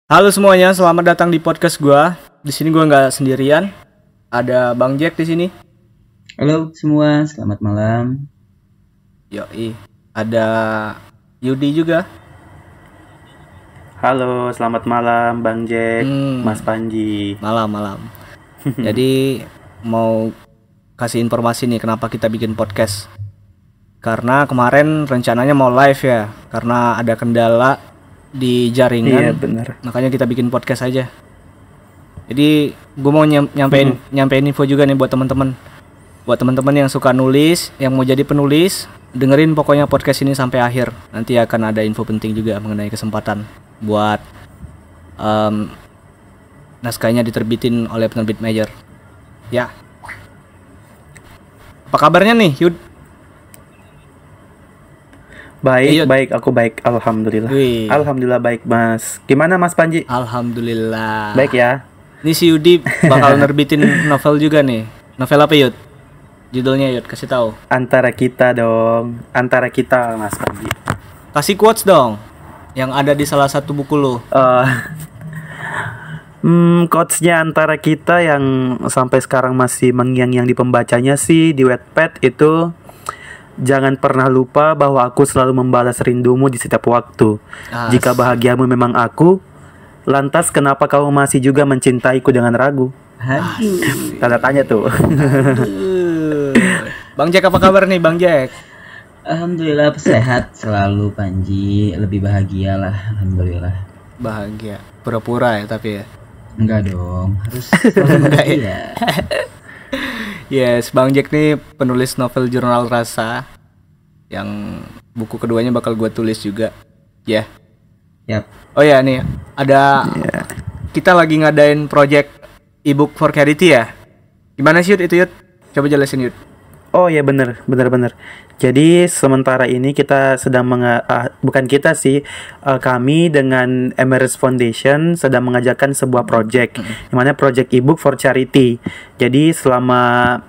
Halo semuanya, selamat datang di podcast gua. Di sini gua nggak sendirian. Ada Bang Jack di sini. Halo semua, selamat malam. Yoi. Ada Yudi juga. Halo, selamat malam Bang Jack, Mas Panji. Malam. Jadi mau kasih informasi nih kenapa kita bikin podcast. Karena kemarin rencananya mau live ya, karena ada kendala di jaringan. Iya benar. Makanya kita bikin podcast aja. Jadi gue mau nyampein info juga nih buat teman-teman. Buat teman-teman yang suka nulis, yang mau jadi penulis, dengerin pokoknya podcast ini sampai akhir. Nanti akan ada info penting juga mengenai kesempatan buat naskahnya diterbitin oleh penerbit major. Ya. Apa kabarnya nih, Yud? Baik, aku baik, alhamdulillah. Wih. Alhamdulillah baik, Mas. Gimana Mas Panji? Alhamdulillah. Baik ya. Ini si Yudi bakal nerbitin novel juga nih. Novel apa, Yud? Judulnya, Yud, kasih tahu. Antara kita dong, antara kita Mas Panji. Kasih quotes dong yang ada di salah satu buku lo. Quotes-nya antara kita yang sampai sekarang masih mengyang-yang di pembacanya sih di Wattpad itu, jangan pernah lupa bahwa aku selalu membalas rindumu di setiap waktu. Jika bahagiamu memang aku, lantas kenapa kau masih juga mencintaiku dengan ragu? Tanda tanya tuh. Bang Jack, apa kabar nih Bang Jack? Alhamdulillah sehat selalu Panji, lebih bahagia lah, alhamdulillah. Bahagia, pura-pura ya tapi ya. Enggak dong, harus bahagia. Yes, Bang Jack nih penulis novel Jurnal Rasa yang buku keduanya bakal gue tulis juga. Ya. Yap. Oh ya nih, ada kita lagi ngadain project ebook for charity ya. Gimana sih Yud itu Yud? Coba jelasin Yud. Oh ya benar. Jadi sementara ini kita sedang bukan kita sih, kami dengan Emirates Foundation sedang mengajarkan sebuah project, yang mana project ebook for charity. Jadi selama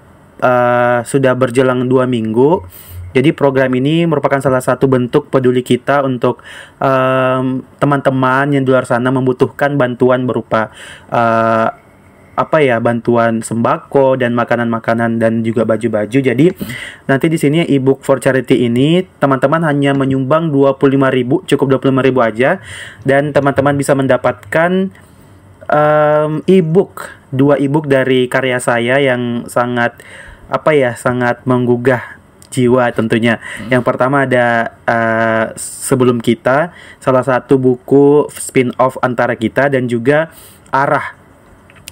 sudah berjalan 2 minggu. Jadi program ini merupakan salah satu bentuk peduli kita untuk teman-teman yang di luar sana membutuhkan bantuan berupa bantuan sembako dan makanan-makanan dan juga baju-baju. Jadi nanti di sini ebook for charity ini teman-teman hanya menyumbang 25.000, cukup 25.000 aja, dan teman-teman bisa mendapatkan dua ebook dari karya saya yang sangat sangat menggugah jiwa tentunya. Yang pertama ada Sebelum Kita, salah satu buku spin-off antara kita, dan juga Arah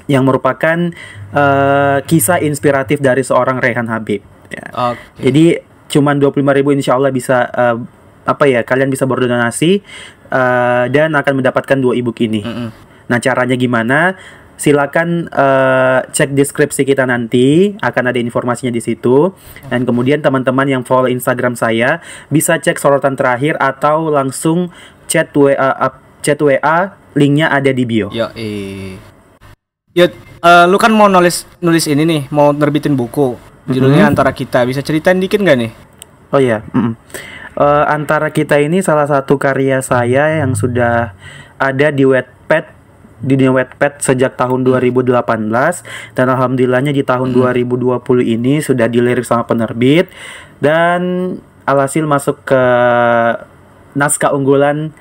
yang merupakan kisah inspiratif dari seorang Rehan Habib ya. Jadi cuman 25.000 insya Allah bisa kalian bisa berdonasi dan akan mendapatkan 2 ebook ini. Nah caranya gimana? Silakan cek deskripsi kita, nanti akan ada informasinya di situ. Dan kemudian teman-teman yang follow Instagram saya bisa cek sorotan terakhir atau langsung chat WA, linknya ada di bio. Yud, lu kan mau nulis ini nih, mau nerbitin buku. Judulnya Antara Kita. Bisa ceritain dikit nggak nih? Oh ya, Antara Kita ini salah satu karya saya yang sudah ada di Wattpad, di dunia Wattpad sejak tahun 2018, dan alhamdulillahnya di tahun 2020 ini sudah dilirik sama penerbit dan alhasil masuk ke naskah unggulan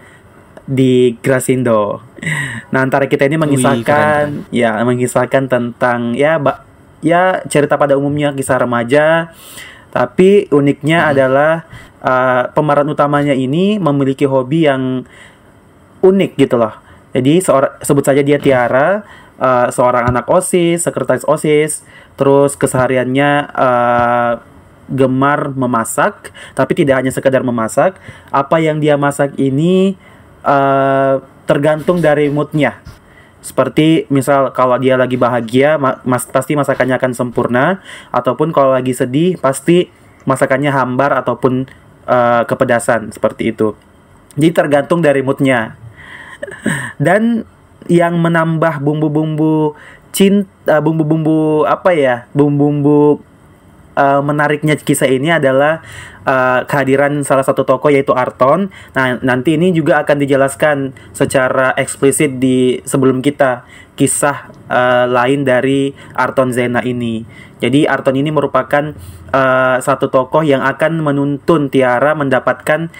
di Grasindo. Nah, Antara Kita ini mengisahkan mengisahkan tentang cerita pada umumnya kisah remaja, tapi uniknya adalah pemeran utamanya ini memiliki hobi yang unik gitu loh. Jadi sebut saja dia Tiara, seorang anak OSIS, sekretaris OSIS, terus kesehariannya gemar memasak, tapi tidak hanya sekedar memasak. Apa yang dia masak ini tergantung dari moodnya. Seperti misal kalau dia lagi bahagia, pasti masakannya akan sempurna, ataupun kalau lagi sedih pasti masakannya hambar ataupun kepedasan, seperti itu. Jadi tergantung dari moodnya. Dan yang menambah bumbu-bumbu bumbu-bumbu menariknya kisah ini adalah kehadiran salah satu tokoh yaitu Arton. Nah, nanti ini juga akan dijelaskan secara eksplisit di sebelum kita kisah lain dari Arton Zena ini. Jadi Arton ini merupakan satu tokoh yang akan menuntun Tiara mendapatkan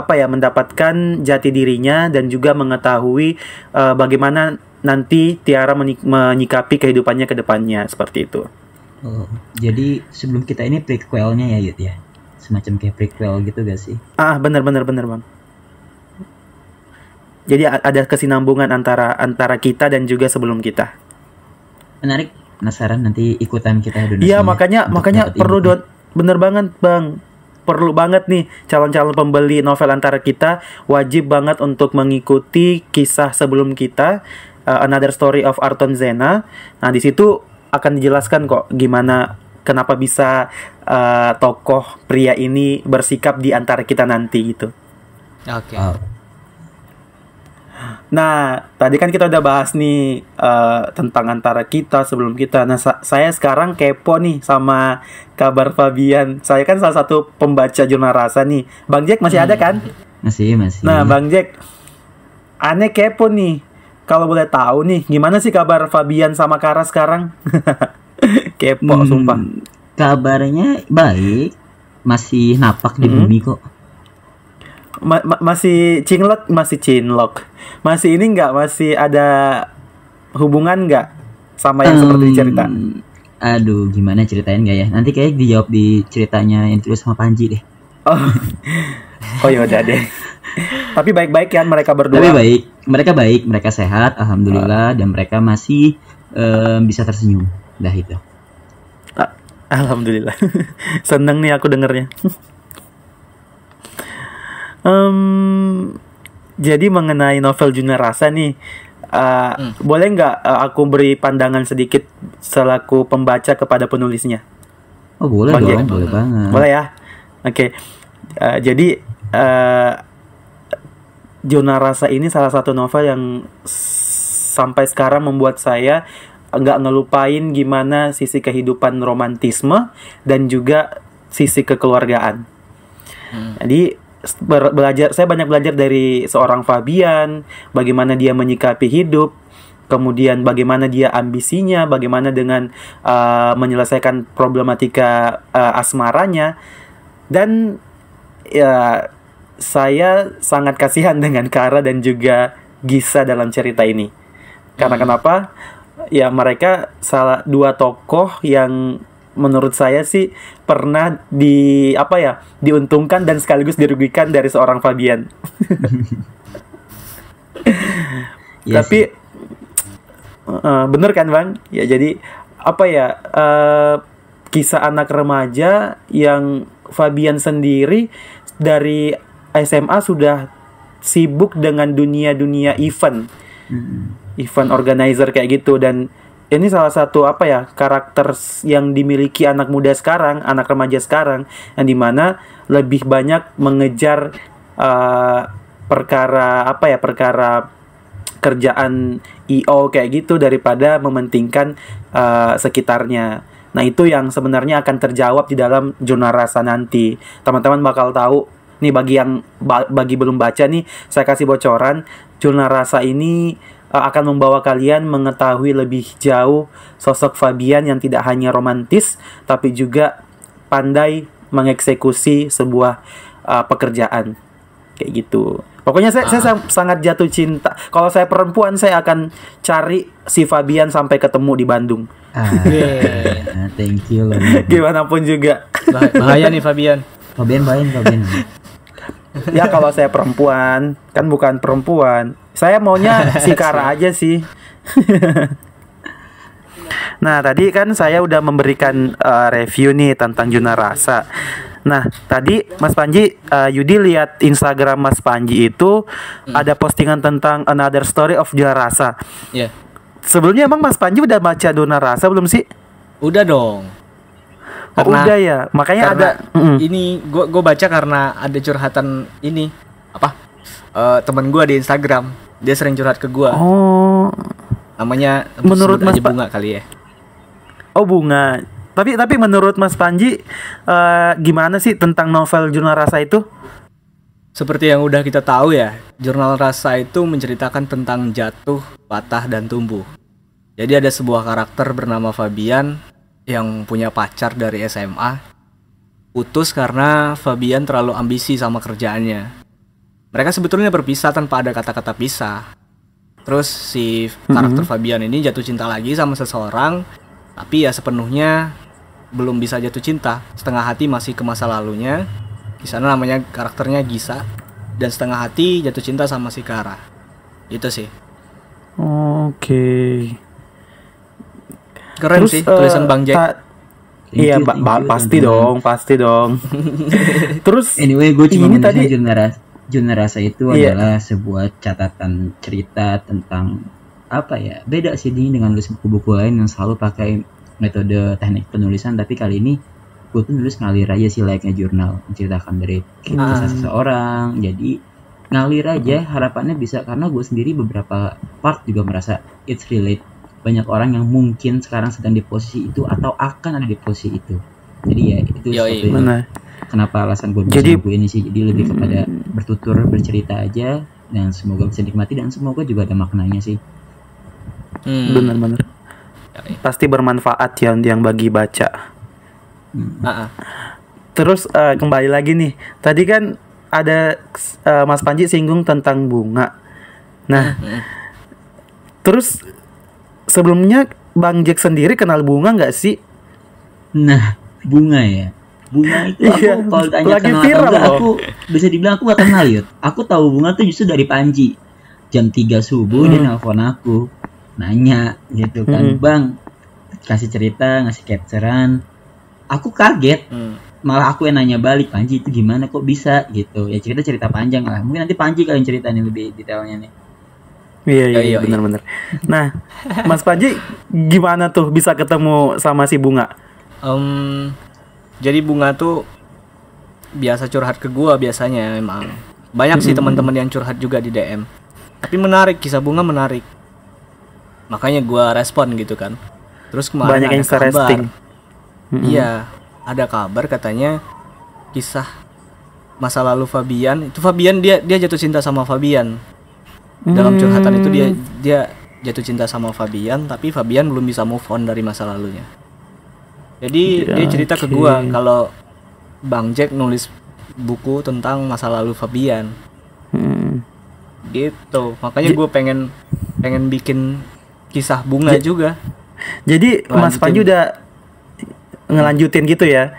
mendapatkan jati dirinya dan juga mengetahui bagaimana nanti Tiara menyikapi kehidupannya ke depannya, seperti itu. Oh, jadi sebelum kita ini prequelnya ya Yud ya? Semacam kayak prequel gitu gak sih? Benar Bang. Jadi ada kesinambungan antara kita dan juga sebelum kita. Menarik, penasaran nanti ikutan kita donasinya. Iya, makanya perlu bener banget Bang. Perlu banget nih calon-calon pembeli novel antara kita wajib banget untuk mengikuti kisah sebelum kita, Another Story of Arton Zena. Nah, di situ akan dijelaskan kok gimana kenapa bisa tokoh pria ini bersikap di antara kita nanti gitu. Oke. Nah, tadi kan kita udah bahas nih tentang antara kita sebelum kita. Nah, saya sekarang kepo nih sama kabar Fabian. Saya kan salah satu pembaca Jurnal Rasa nih. Bang Jack masih ada kan? Masih. Nah, Bang Jack, aneh kepo nih. Kalau boleh tahu nih, gimana sih kabar Fabian sama Kara sekarang? Kepo, sumpah. Kabarnya baik. Masih napak di bumi kok. Masih cinlok. Masih ini nggak? Masih ada hubungan nggak sama yang seperti cerita? Aduh, gimana ceritain nggak ya? Nanti kayak dijawab di ceritanya yang ditulis sama Panji deh. Oh yaudah deh. Tapi baik-baik kan mereka berdua? Tapi baik, mereka sehat, alhamdulillah, dan mereka masih bisa tersenyum. Dah itu. Alhamdulillah. Seneng nih aku dengernya. Jadi mengenai novel Jurnal Rasa nih, boleh nggak aku beri pandangan sedikit selaku pembaca kepada penulisnya? Oh boleh dong, boleh banget. Boleh ya? Oke. Jadi Jurnal Rasa ini salah satu novel yang sampai sekarang membuat saya nggak ngelupain gimana sisi kehidupan romantisme dan juga sisi kekeluargaan. Jadi saya banyak belajar dari seorang Fabian, bagaimana dia menyikapi hidup, kemudian bagaimana dia ambisinya, bagaimana dengan menyelesaikan problematika asmaranya, dan ya saya sangat kasihan dengan Kara dan juga Gisa dalam cerita ini. Karena kenapa? Ya mereka dua tokoh yang menurut saya sih pernah diuntungkan dan sekaligus dirugikan dari seorang Fabian. Yes. Tapi bener kan Bang? Ya jadi kisah anak remaja yang Fabian sendiri dari SMA sudah sibuk dengan dunia event organizer kayak gitu, dan ini salah satu karakter yang dimiliki anak muda sekarang, anak remaja sekarang, yang dimana lebih banyak mengejar perkara kerjaan IO kayak gitu daripada mementingkan sekitarnya. Nah itu yang sebenarnya akan terjawab di dalam Jurnal Rasa nanti. Teman-teman bakal tahu nih, bagi belum baca nih, saya kasih bocoran. Jurnal Rasa ini akan membawa kalian mengetahui lebih jauh sosok Fabian yang tidak hanya romantis, tapi juga pandai mengeksekusi sebuah pekerjaan kayak gitu. Pokoknya saya sangat jatuh cinta. Kalau saya perempuan, saya akan cari si Fabian sampai ketemu di Bandung. Thank you loh. Gimana pun juga. Bahaya nih Fabian. Fabian. Ya kalau saya perempuan, kan bukan perempuan. Saya maunya si Kara aja sih. Nah, tadi kan saya udah memberikan review nih tentang Jurnal Rasa. Nah, tadi Mas Panji, Yudi lihat Instagram Mas Panji itu ada postingan tentang Another Story of Jurnal Rasa. Iya. Yeah. Sebelumnya emang Mas Panji udah baca Jurnal Rasa belum sih? Udah dong. Udah ya, makanya ada. Ini gue baca karena ada curhatan ini teman gue di Instagram, dia sering curhat ke gue. Oh, namanya menurut Mas Bunga kali ya. Oh Bunga. Tapi menurut Mas Panji gimana sih tentang novel Jurnal Rasa itu? Seperti yang udah kita tahu ya, Jurnal Rasa itu menceritakan tentang jatuh, patah, dan tumbuh. Jadi ada sebuah karakter bernama Fabian yang punya pacar dari SMA. Putus karena Fabian terlalu ambisi sama kerjaannya. Mereka sebetulnya berpisah tanpa ada kata-kata pisah. Terus si karakter Fabian ini jatuh cinta lagi sama seseorang, tapi ya sepenuhnya belum bisa jatuh cinta. Setengah hati masih ke masa lalunya. Di sana namanya karakternya Gisa, dan setengah hati jatuh cinta sama si Kara. Itu sih. Oke. Keren sih tulisan Bang Jack. Iya, pasti dong. Terus anyway, gue cuma ini tadi tadi Jurnal Rasa itu adalah sebuah catatan cerita tentang apa ya? Beda sih ini dengan nulis buku-buku lain yang selalu pakai metode teknik penulisan, tapi kali ini gue tuh nulis ngalir aja sih layaknya jurnal, menceritakan dari kisah seseorang. Jadi ngalir aja, harapannya bisa, karena gue sendiri beberapa part juga merasa it's relate. Banyak orang yang mungkin sekarang sedang di posisi itu atau akan ada di posisi itu. Jadi ya itu sesuatu yang kenapa alasan gue bisa buku ini sih. Jadi lebih kepada bertutur, bercerita aja, dan semoga bisa dinikmati dan semoga juga ada maknanya sih. Benar-benar pasti bermanfaat yang bagi baca. Terus kembali lagi nih, tadi kan ada Mas Panji singgung tentang bunga. Nah, terus sebelumnya Bang Jack sendiri kenal bunga nggak sih? Nah, bunga ya. Bunga itu aku kalau ditanya lagi kenal viral atau enggak, aku bisa dibilang aku gak kenal Yud. Aku tahu bunga tuh justru dari Panji. Jam 3 subuh dia nelfon aku, nanya gitu kan, Bang, kasih cerita, ngasih capturean. Aku kaget, malah aku yang nanya balik, Panji itu gimana kok bisa gitu. Ya cerita panjang lah. Mungkin nanti Panji kalian ceritain lebih detailnya nih. Iya, benar-benar. Nah, Mas Panji gimana tuh bisa ketemu sama si bunga? Jadi bunga tuh biasa curhat ke gua biasanya emang. Banyak sih teman-teman yang curhat juga di DM. Tapi menarik, kisah bunga menarik. Makanya gua respon gitu kan. Terus kemarin banyak yang kabar. Iya, ada kabar katanya kisah masa lalu Fabian. Itu Fabian dia jatuh cinta sama Fabian. Dalam curhatan itu dia jatuh cinta sama Fabian, tapi Fabian belum bisa move on dari masa lalunya. Jadi dia cerita ke gua kalau Bang Jack nulis buku tentang masa lalu Fabian. Gitu. Makanya gua pengen bikin kisah bunga juga. Jadi Mas Panji udah ngelanjutin gitu ya.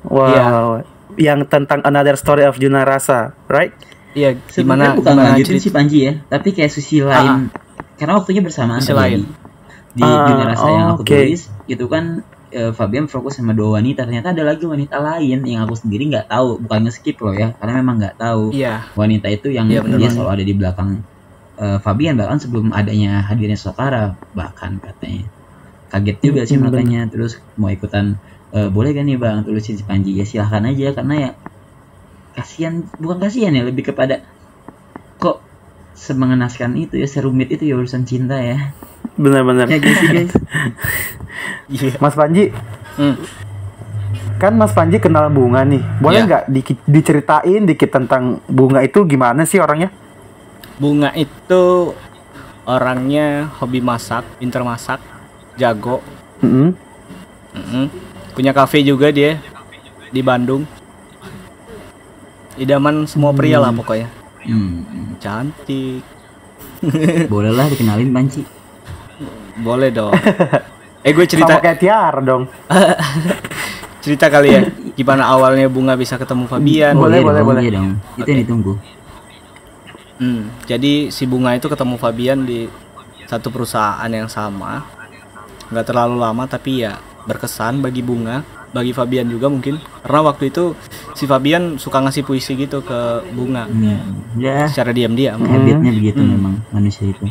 Wow. Yang tentang Another Story of Jurnal Rasa, right? Iya, sebenarnya bukan ngelanjutin si Panji ya, tapi kayak sisi lain. Karena waktunya bersamaan di Jurnal Rasa yang aku tulis, itu kan Fabian fokus sama 2 wanita. Ternyata ada lagi wanita lain yang aku sendiri nggak tahu, bukan nge-skip loh ya, karena memang nggak tahu. Wanita itu yang dia selalu ada di belakang Fabian, bahkan sebelum adanya hadirnya Sokara bahkan katanya. Kaget juga sih makanya. Terus mau ikutan, boleh gak nih Bang tulisin si Panji? Ya silahkan aja, karena ya bukan kasihan ya, lebih kepada kok semengenaskan itu ya, serumit itu ya urusan cinta ya. Benar-benar. Ya gitu guys. Mas Panji, kan Mas Panji kenal bunga nih. Boleh nggak diceritain dikit tentang bunga itu gimana sih orangnya? Bunga itu orangnya hobi masak, pinter masak, jago. Punya kafe juga dia di Bandung. Idaman semua pria lah pokoknya. Cantik. Bolehlah dikenalin Panji. Boleh dong. Gue cerita. Sama kayak Tiar dong. Cerita kali ya, gimana awalnya bunga bisa ketemu Fabian. Boleh. Dong. Itu yang ditunggu. Jadi si bunga itu ketemu Fabian di satu perusahaan yang sama. Nggak terlalu lama tapi ya berkesan bagi bunga, bagi Fabian juga mungkin. Karena waktu itu si Fabian suka ngasih puisi gitu ke bunga. Ya. Secara diam-diam. Habitnya begitu memang manusia itu.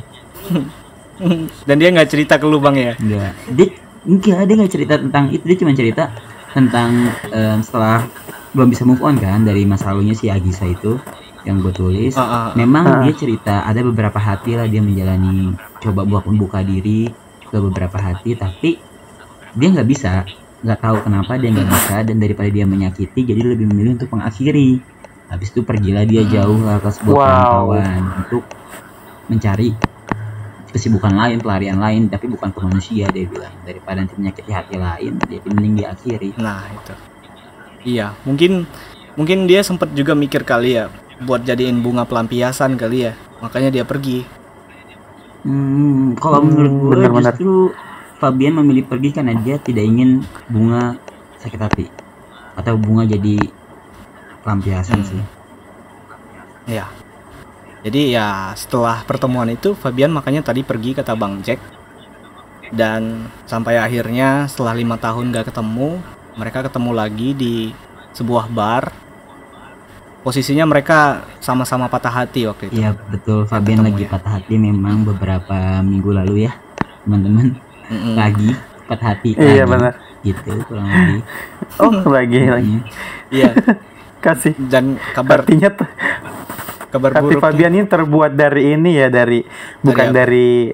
Dan dia nggak cerita ke lu Bang ya? Enggak. Dia nggak cerita tentang itu. Dia cuma cerita tentang setelah belum bisa move on kan dari masa lalunya si Agisa itu yang gue tulis. Memang dia cerita ada beberapa hati lah dia menjalani, coba buat membuka diri ke beberapa hati, tapi dia nggak bisa nggak tahu kenapa dia nggak bisa, dan daripada dia menyakiti jadi lebih memilih untuk mengakhiri. Habis itu pergilah dia jauh ke sebuah perantauan untuk mencari kesibukan lain, pelarian lain, tapi bukan ke manusia. Dia bilang daripada nanti menyakiti hati lain, dia mending diakhiri. Nah itu, iya mungkin dia sempat juga mikir kali ya buat jadiin bunga pelampiasan kali ya, makanya dia pergi. Kalau menurut gue justru Fabian memilih pergi karena dia tidak ingin bunga sakit hati atau bunga jadi pelampiasan sih. Ya. Jadi ya setelah pertemuan itu Fabian makanya tadi pergi kata Bang Jack. Dan sampai akhirnya setelah 5 tahun gak ketemu, mereka ketemu lagi di sebuah bar. Posisinya mereka sama-sama patah hati waktu itu. Iya betul, Fabian lagi patah hati memang beberapa minggu lalu ya teman-teman. Lagi patah hati. Iya benar. Gitu kurang lebih. Oh lagi. Iya. Kasih. Dan kabar artinya kabar buruk. Fabian ini terbuat dari ini ya, bukan dari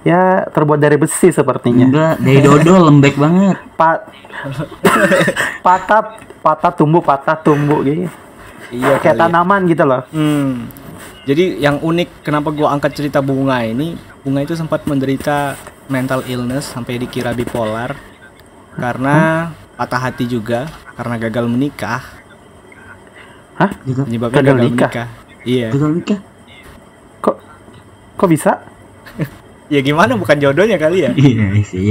ya terbuat dari besi sepertinya. Enggak, dari dodol lembek banget. patah tumbuh gitu. Iya, kayak tanaman gitu loh. Jadi yang unik kenapa gua angkat cerita Bunga ini, Bunga itu sempat menderita mental illness sampai dikira bipolar karena patah hati juga, karena gagal menikah. Hah? Penyebabnya gagal menikah. Iya. Gagal nikah? Kok bisa? Ya gimana, bukan jodohnya kali ya? Iya sih.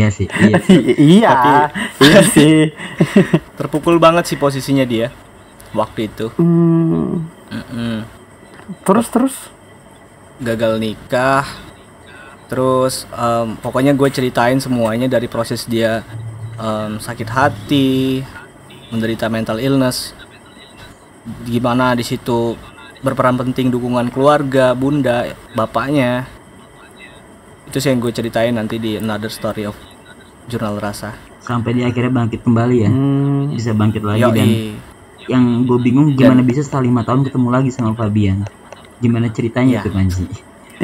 Iya sih. Terpukul banget sih posisinya dia waktu itu. Terus gagal nikah. Terus pokoknya gue ceritain semuanya dari proses dia sakit hati, menderita mental illness, gimana di situ berperan penting dukungan keluarga, bunda, bapaknya. Itu sih yang gue ceritain nanti di Another Story of Jurnal Rasa. Sampai dia akhirnya bangkit kembali ya. Bisa bangkit lagi. Dan yang gue bingung gimana bisa setelah 5 tahun ketemu lagi sama Fabian. Gimana ceritanya itu Panji?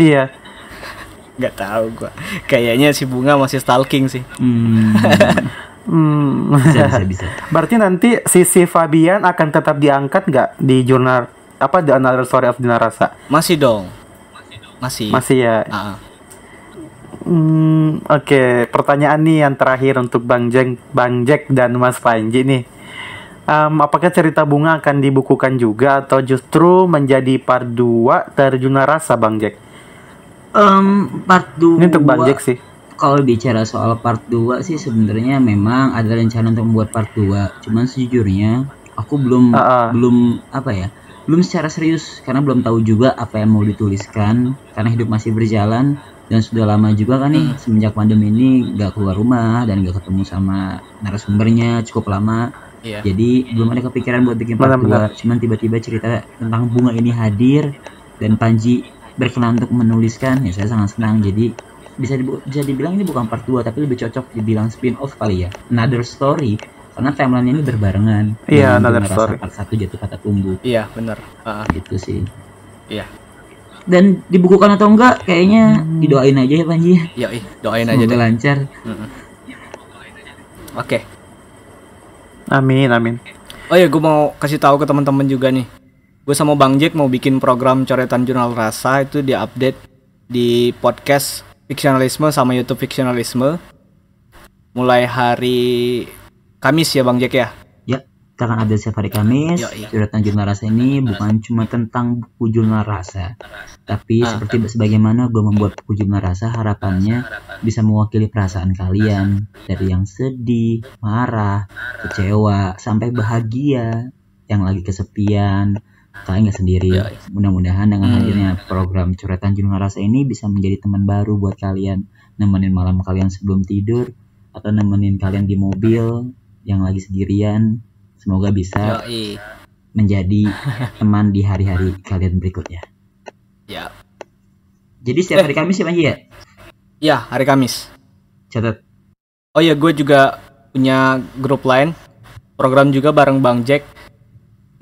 Iya. Gak tahu gue. Kayaknya si Bunga masih stalking sih. Bisa. Berarti nanti si Fabian akan tetap diangkat nggak di jurnal The Another Story of Jurnal Rasa? Masih dong. Masih ya. Oke, pertanyaan nih yang terakhir untuk Bang Jack dan Mas Panji nih. Apakah cerita Bunga akan dibukukan juga atau justru menjadi part 2 dari Jurnal Rasa, Bang Jack? Part 2. Ini untuk Bang Jack sih. Kalau bicara soal part 2 sih sebenarnya memang ada rencana untuk membuat part 2. Cuman sejujurnya aku belum secara serius karena belum tahu juga apa yang mau dituliskan karena hidup masih berjalan. Dan sudah lama juga kan nih semenjak pandemi ini gak keluar rumah dan gak ketemu sama narasumbernya cukup lama. Jadi belum ada kepikiran buat bikin part 2. Cuman tiba-tiba cerita tentang Bunga ini hadir dan Panji berkenan untuk menuliskan, ya saya sangat senang. Jadi bisa dibilang ini bukan part 2 tapi lebih cocok dibilang spin off kali ya, Another Story, karena timeline ini berbarengan. Iya, Another Story. Part 1 Jatuh Kata Tumbuh. Iya benar. Gitu sih. Iya. Dan dibukukan atau enggak kayaknya didoain aja ya Panji. Ya, doain aja deh. Lancar. Oke. Amin. Oh ya, gue mau kasih tahu ke teman-teman juga nih. Gue sama Bang Jack mau bikin program coretan jurnal rasa, itu di-update di podcast Fiksionalisme sama YouTube Fiksionalisme mulai hari Kamis ya Bang Jack ya. Kita akan update setiap hari Kamis. Coretan jurnal rasa ini bukan cuma tentang buku jurnal rasa, tapi seperti sebagaimana gue membuat buku jurnal rasa, harapannya bisa mewakili perasaan kalian dari yang sedih, marah, kecewa, sampai bahagia, yang lagi kesepian. Kalian gak sendiri. Mudah-mudahan dengan hadirnya program coretan jurnal rasa ini bisa menjadi teman baru buat kalian, nemenin malam kalian sebelum tidur atau nemenin kalian di mobil yang lagi sendirian. Semoga bisa menjadi teman di hari-hari kalian berikutnya. Ya. Jadi setiap hari Kamis ya Panji ya? Ya, hari Kamis. Catat. Oh ya, gue juga punya grup lain, program juga bareng Bang Jack,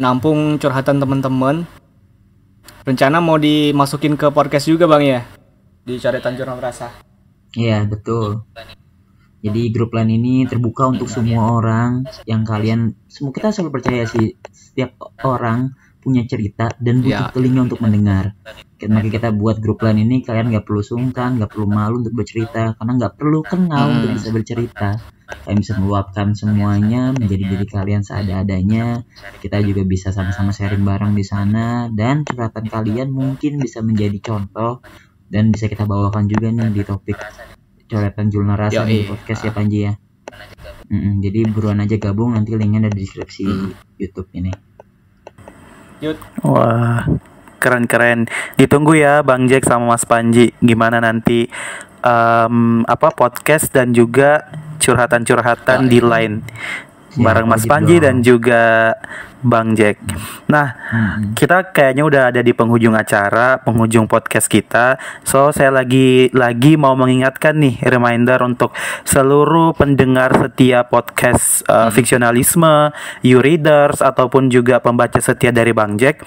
nampung curhatan teman-teman. Rencana mau dimasukin ke podcast juga Bang ya, di coretan jurnal rasa. Iya betul. Jadi grup lain ini terbuka untuk semua orang yang kalian, semua kita selalu percaya sih setiap orang punya cerita dan butuh telinga untuk mendengar. Maka kita buat grup lain ini, kalian nggak perlu sungkan, nggak perlu malu untuk bercerita, karena nggak perlu kenal untuk bisa bercerita. Kalian bisa meluapkan semuanya menjadi diri kalian seada-adanya. Kita juga bisa sama-sama sharing bareng di sana, dan curhatan kalian mungkin bisa menjadi contoh dan bisa kita bawakan juga nih di topik coretan Julna Rasa di podcast ya Panji ya. Jadi buruan aja gabung, nanti linknya ada di deskripsi YouTube ini. Wah, keren-keren. Ditunggu ya Bang Jack sama Mas Panji, gimana nanti podcast dan juga curhatan-curhatan di line bareng Mas Panji dan juga Bang Jack. Nah, kita kayaknya udah ada di penghujung acara, penghujung podcast kita. So, saya lagi mau mengingatkan nih, reminder untuk seluruh pendengar setia podcast Fiksionalisme, You-Readers, ataupun juga pembaca setia dari Bang Jack.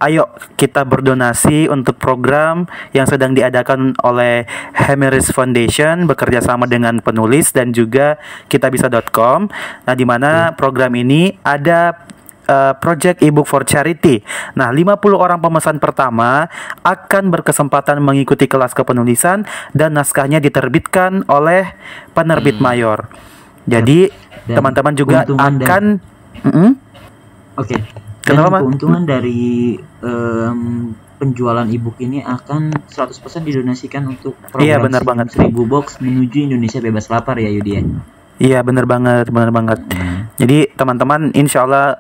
Ayo kita berdonasi untuk program yang sedang diadakan oleh Hemiris Foundation bekerja sama dengan penulis dan juga kitabisa.com. Nah, di mana program ini ada Project Ebook for Charity. Nah, 50 orang pemesan pertama akan berkesempatan mengikuti kelas kepenulisan dan naskahnya diterbitkan oleh penerbit mayor. Jadi, teman-teman juga akan Oke. Kenapa? Keuntungan dari penjualan ebook ini akan 100% didonasikan untuk program benar banget. 1000 box menuju Indonesia bebas lapar ya Yudi ya. Iya benar banget. Jadi teman-teman, insya Allah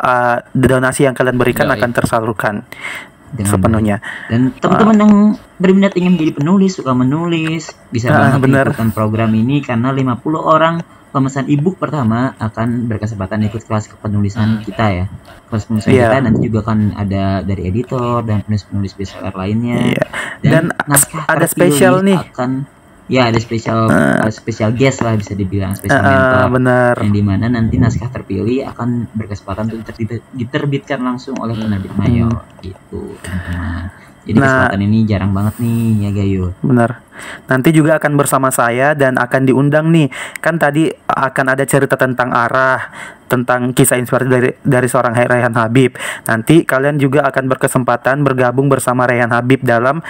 donasi yang kalian berikan akan tersalurkan sepenuhnya. Dan teman-teman yang berminat ingin menjadi penulis, suka menulis, bisa banget ikutan program ini, karena 50 orang pemesan ebook pertama akan berkesempatan ikut kelas kepenulisan kita ya. Kelas penulisan kita nanti juga akan ada dari editor dan penulis-penulis bestseller lainnya. Dan ada spesial nih. Ada spesial guest lah, bisa dibilang spesial mentor. Benar. Yang dimana nanti naskah terpilih akan berkesempatan untuk diterbitkan langsung oleh penerbit mayor gitu, teman-teman. Jadi kesempatan ini jarang banget nih ya Gayo. Benar. Nanti juga akan bersama saya dan akan diundang nih. Kan tadi akan ada cerita tentang arah, tentang kisah inspirasi dari seorang Rayhan Habib. Nanti kalian juga akan berkesempatan bergabung bersama Rayhan Habib dalam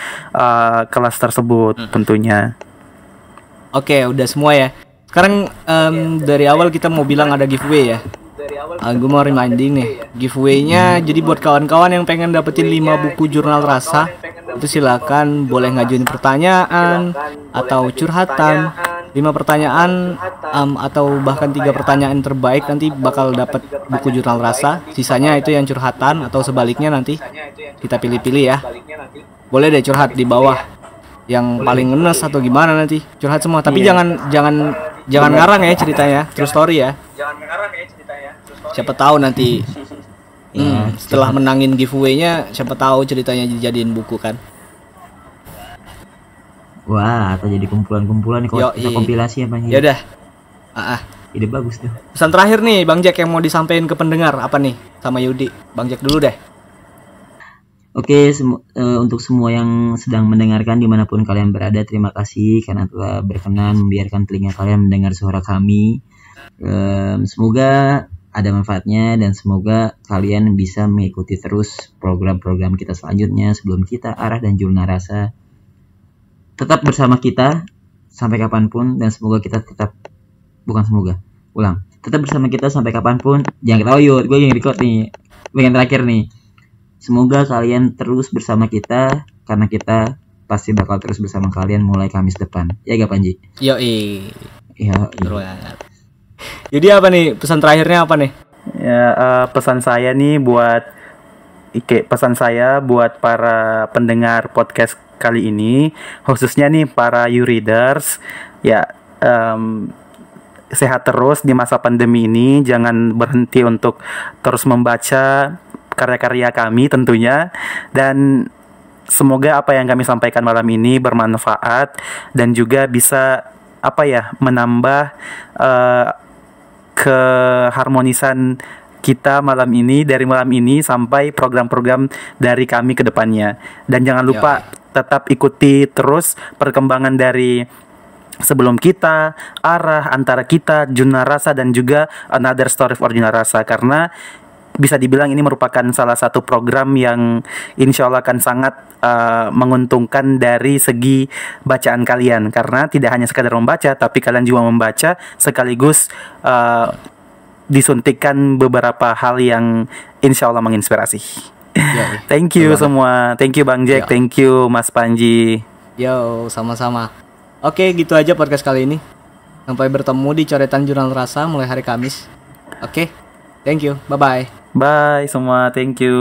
kelas tersebut tentunya. Oke, udah semua ya. Sekarang dari awal kita mau bilang ada giveaway ya. Gue mau reminding nih, giveaway-nya jadi buat kawan-kawan yang pengen dapetin 5 buku jurnal rasa, itu silakan boleh ngajuin pertanyaan atau curhatan. 5 pertanyaan atau bahkan 3 pertanyaan terbaik nanti bakal dapat buku jurnal rasa. Sisanya itu yang curhatan atau sebaliknya nanti kita pilih-pilih ya. Boleh deh curhat di bawah yang paling ngenes atau gimana, nanti curhat semua. Tapi jangan ngarang ya ceritanya, true story ya. Siapa tahu nanti setelah menangin giveaway-nya, siapa tahu ceritanya dijadiin buku kan. Wah, atau jadi kumpulan-kumpulan nih kalau kita kompilasi ya Bang. Ya udah. Ide bagus tuh. Pesan terakhir nih Bang Jack yang mau disampaikan ke pendengar apa nih sama Yudi? Bang Jack dulu deh. Oke, untuk semua yang sedang mendengarkan dimanapun kalian berada, terima kasih karena telah berkenan membiarkan telinga kalian mendengar suara kami. Semoga ada manfaatnya dan semoga kalian bisa mengikuti terus program-program kita selanjutnya sebelum kita Arah dan Julna Rasa tetap bersama kita sampai kapanpun, dan semoga kita tetap tetap bersama kita sampai kapanpun. Jangan ketawa yuk, gue yang record nih bagian terakhir nih. Semoga kalian terus bersama kita, karena kita pasti bakal terus bersama kalian mulai Kamis depan. Ya gak Panji? Yoi. Jadi apa nih pesan terakhirnya apa nih? Ya, pesan saya buat para pendengar podcast kali ini, khususnya nih para You-Readers, ya sehat terus di masa pandemi ini. Jangan berhenti untuk terus membaca karya-karya kami tentunya, dan semoga apa yang kami sampaikan malam ini bermanfaat dan juga bisa menambah keharmonisan kita dari malam ini sampai program-program dari kami ke depannya. Dan jangan lupa tetap ikuti terus perkembangan dari sebelum kita, arah antara kita, Juna Rasa dan juga Another Story for Juna Rasa, karena bisa dibilang ini merupakan salah satu program yang insya Allah akan sangat menguntungkan dari segi bacaan kalian, karena tidak hanya sekadar membaca tapi kalian juga membaca sekaligus disuntikkan beberapa hal yang insya Allah menginspirasi. Thank you semua, thank you Bang Jack, thank you Mas Panji. Yo, sama-sama. Oke, gitu aja podcast kali ini. Sampai bertemu di Coretan Jurnal Rasa mulai hari Kamis. Oke, thank you, bye-bye. Bye semua, thank you.